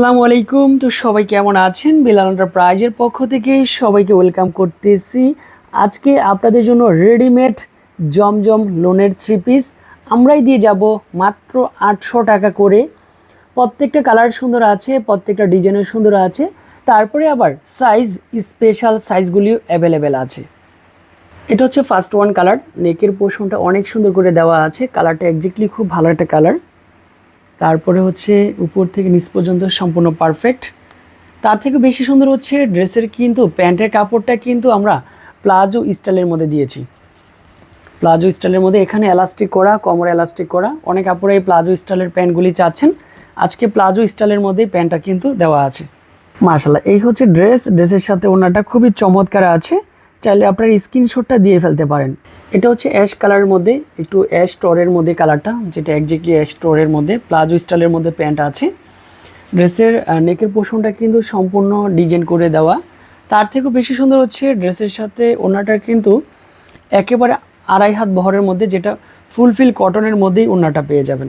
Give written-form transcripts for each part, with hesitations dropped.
আসসালামু আলাইকুম। তো সবাই কেমন আছেন? বিলাল এন্টারপ্রাইজের পক্ষ থেকে সবাইকে ওয়েলকাম করতেছি। আজকে আপনাদের জন্য রেডিমেড জমজম লোনের 3 পিস আমরাই দিয়ে যাব মাত্র 800 টাকা করে। প্রত্যেকটা কালার সুন্দর আছে, প্রত্যেকটা ডিজাইনের সুন্দর আছে, তারপরে আবার সাইজ স্পেশাল সাইজগুলিও অ্যাভেলেবেল আছে। এটা হচ্ছে ফার্স্ট ওয়ান কালার, নেকের পোর্শনটা অনেক সুন্দর করে দেওয়া আছে, কালারটা একজ্যাক্টলি খুব ভালো একটা কালার। তারপরে হচ্ছে উপর থেকে নিচ পর্যন্ত সম্পূর্ণ পারফেক্ট। তার থেকে বেশি সুন্দর হচ্ছে ড্রেসের কিন্তু প্যান্টের কাপড়টা কিন্তু আমরা প্লাজো স্টাইলের মধ্যে দিয়েছি। প্লাজো স্টাইলের মধ্যে এখানে এলাস্টিক করা, কোমরে এলাস্টিক করা। অনেক আপুরা এই প্লাজো স্টাইলের প্যান্টগুলি চাচ্ছেন, আজকে প্লাজো স্টাইলের মধ্যেই প্যান্টটা কিন্তু দেওয়া আছে। মাশাআল্লাহ, এই হচ্ছে ড্রেসের সাথে ওনাটা খুবই চমৎকার আছে, চাইলে আপনার স্ক্রিনশটটা দিয়ে ফেলতে পারেন। এটা হচ্ছে অ্যাশ কালারের মধ্যে, একটু অ্যাশ টোরের মধ্যে কালারটা, যেটা একজ্যাক্টলি অ্যাশ টোরের মধ্যে প্লাজো স্টাইলের মধ্যে প্যান্ট আছে। ড্রেসের নেকের পোর্শনটা কিন্তু সম্পূর্ণ ডিজাইন করে দেওয়া। তার থেকেও বেশি সুন্দর হচ্ছে ড্রেসের সাথে ওনাটা কিন্তু একেবারে 2.5 হাত বহরের মধ্যে, যেটা ফুলফিল কটনের মধ্যেই ওনাটা পেয়ে যাবেন।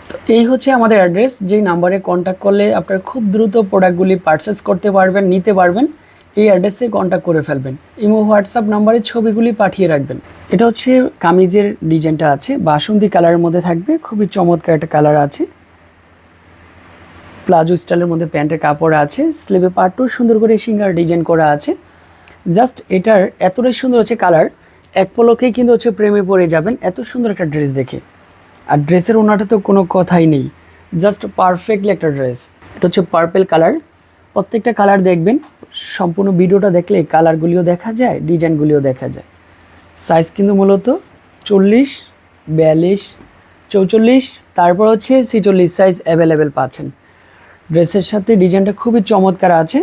তো এই হচ্ছে আমাদের অ্যাড্রেস, যেই নাম্বারে কন্ট্যাক্ট করলে আপনারা খুব দ্রুত প্রোডাক্টগুলি পারচেস করতে পারবেন, নিতে পারবেন। এই অ্যাড্রেসে কন্ট্যাক্ট করে ফেলবেন, ইমো হোয়াটসঅ্যাপ নাম্বারে ছবিগুলি পাঠিয়ে রাখবেন। এটা হচ্ছে কামিজের ডিজাইনটা আছে, বাসন্তী কালারের মধ্যে থাকবে, খুবই চমৎকার একটা কালার আছে। প্লাজো স্টাইলের মধ্যে প্যান্টের কাপড় আছে, স্লিভে পার্টও সুন্দর করে সিঙ্গার ডিজাইন করা আছে। জাস্ট এটার এতটাই সুন্দর হচ্ছে কালার, এক পলকেই কিন্তু হচ্ছে প্রেমে পড়ে যাবেন এত সুন্দর একটা ড্রেস দেখে। আর ড্রেসের ওনাটা তো কোনো কথাই নেই, জাস্ট পারফেক্টলি একটা ড্রেস। এটা হচ্ছে পার্পেল কালার। প্রত্যেকটা কালার দেখবেন, সম্পূর্ণ ভিডিওটা দেখলে কালারগুলিও দেখা যায়, ডিজাইনগুলিও দেখা যায়। সাইজ কিন্তু মূলত 40, 42, 44, তারপর হচ্ছে 46 সাইজ অ্যাভেলেবেল পাচ্ছেন। ড্রেসের সাথে ডিজাইনটা খুবই চমৎকার আছে।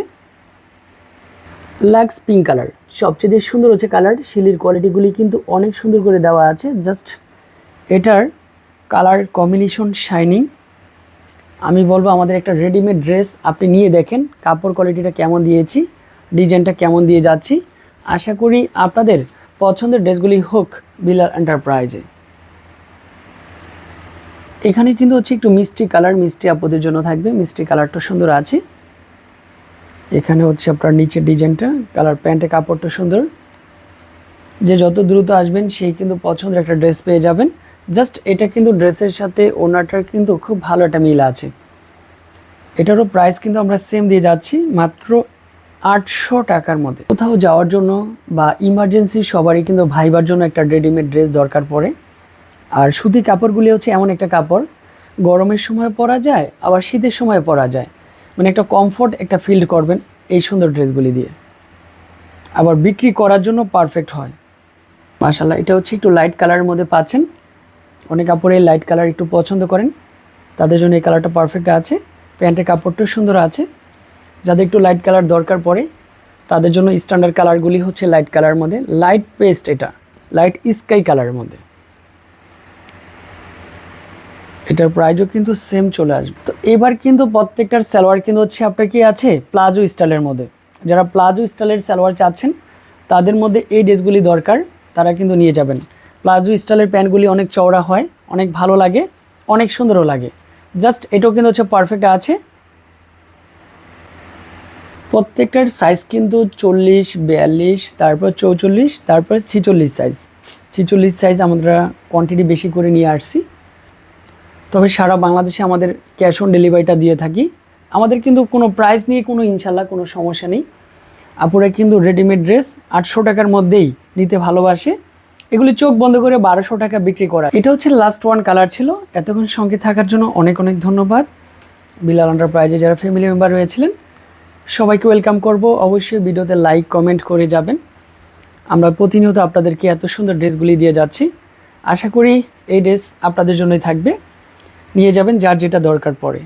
লাক্স পিঙ্ক কালার, সবচেয়ে সুন্দর হচ্ছে কালার, শিলির কোয়ালিটিগুলি কিন্তু অনেক সুন্দর করে দেওয়া আছে। জাস্ট এটার কালার কম্বিনেশন শাইনিং। আমি বলবো আমাদের একটা রেডিমেড ড্রেস আপনি নিয়ে দেখেন কাপড় কোয়ালিটিটা কেমন দিয়েছি, ডিজাইনটা কেমন দিয়ে যাচ্ছি। আশা করি আপনাদের পছন্দের ড্রেসগুলি হোক বিলাল এন্টারপ্রাইজে। এখানে কিন্তু হচ্ছে একটু মিষ্টি কালার, মিষ্টি আপুদের জন্য থাকবে, মিষ্টি কালারটা সুন্দর আছে। এখানে হচ্ছে আপনার নিচের ডিজাইনটা, কালার প্যান্টের কাপড়টা সুন্দর। যে যত দ্রুত আসবেন সেই কিন্তু পছন্দের একটা ড্রেস পেয়ে যাবেন। জাস্ট এটা কিন্তু ড্রেসের সাথে ওনাটার কিন্তু খুব ভালো একটা মিল আছে। এটারও প্রাইস কিন্তু আমরা সেম দিয়ে যাচ্ছি মাত্র 800 টাকার মধ্যে। কোথাও যাওয়ার জন্য বা ইমার্জেন্সি সবারই কিন্তু ভাইবার জন্য একটা রেডিমেড ড্রেস দরকার পড়ে। আর সুতি কাপড়গুলি হচ্ছে এমন একটা কাপড়, গরমের সময় পরা যায় আবার শীতের সময় পরা যায়, মানে একটা কমফোর্ট একটা ফিল করবেন এই সুন্দর ড্রেসগুলি দিয়ে। আবার বিক্রি করার জন্য পারফেক্ট হয়। মাশাআল্লাহ, এটা হচ্ছে একটু লাইট কালারের মধ্যে পাচ্ছেন। অনেক কাপড়ে লাইট কালার একটু পছন্দ করেন, তাদের জন্য এই কালারটা পারফেক্ট আছে। প্যান্টের কাপড়টাও সুন্দর আছে। যাদের একটু লাইট কালার দরকার পড়ে তাদের জন্য স্ট্যান্ডার্ড কালারগুলি হচ্ছে লাইট কালারের মধ্যে, লাইট পেস্ট, এটা লাইট স্কাই কালারের মধ্যে। এটার প্রাইসও কিন্তু সেম চলে আসবে। তো এবার কিন্তু প্রত্যেকটার সালোয়ার কিন্তু হচ্ছে আপনার কি আছে প্লাজো স্টাইলের মধ্যে। যারা প্লাজো স্টাইলের সালোয়ার চাচ্ছেন তাদের মধ্যে এই ড্রেসগুলি দরকার, তারা কিন্তু নিয়ে যাবেন। প্লাজো স্টাইলের প্যান্টগুলি অনেক চওড়া হয়, অনেক ভালো লাগে, অনেক সুন্দরও লাগে। জাস্ট এটাও কিন্তু হচ্ছে পারফেক্ট আছে। প্রত্যেকটার সাইজ কিন্তু 40, 42, তারপর 44, তারপর 46 সাইজ। 46 সাইজ আমরা কোয়ান্টিটি বেশি করে নিয়ে আসছি। তবে সারা বাংলাদেশে আমাদের ক্যাশ অন ডেলিভারিটা দিয়ে থাকি। আমাদের কিন্তু কোনো প্রাইস নিয়ে কোনো ইনশাল্লাহ কোনো সমস্যা নেই। আপুরা কিন্তু রেডিমেড ড্রেস 800 টাকার মধ্যেই নিতে ভালোবাসে। এগুলি চোখ বন্ধ করে 1200 টাকা বিক্রি করা। এটা হচ্ছে লাস্ট ওয়ান কালার ছিল। এতক্ষণ সঙ্গে থাকার জন্য অনেক অনেক ধন্যবাদ। বিলাল এন্টারপ্রাইজে যারা ফ্যামিলি মেম্বার রয়েছিলেন সবাইকে ওয়েলকাম করব। অবশ্যই ভিডিওতে লাইক কমেন্ট করে যাবেন। আমরা প্রতিনিয়ত আপনাদেরকে এত সুন্দর ড্রেসগুলি দিয়ে যাচ্ছি। আশা করি এই ড্রেস আপনাদের জন্যই থাকবে, নিয়ে যাবেন যার যেটা দরকার পড়ে।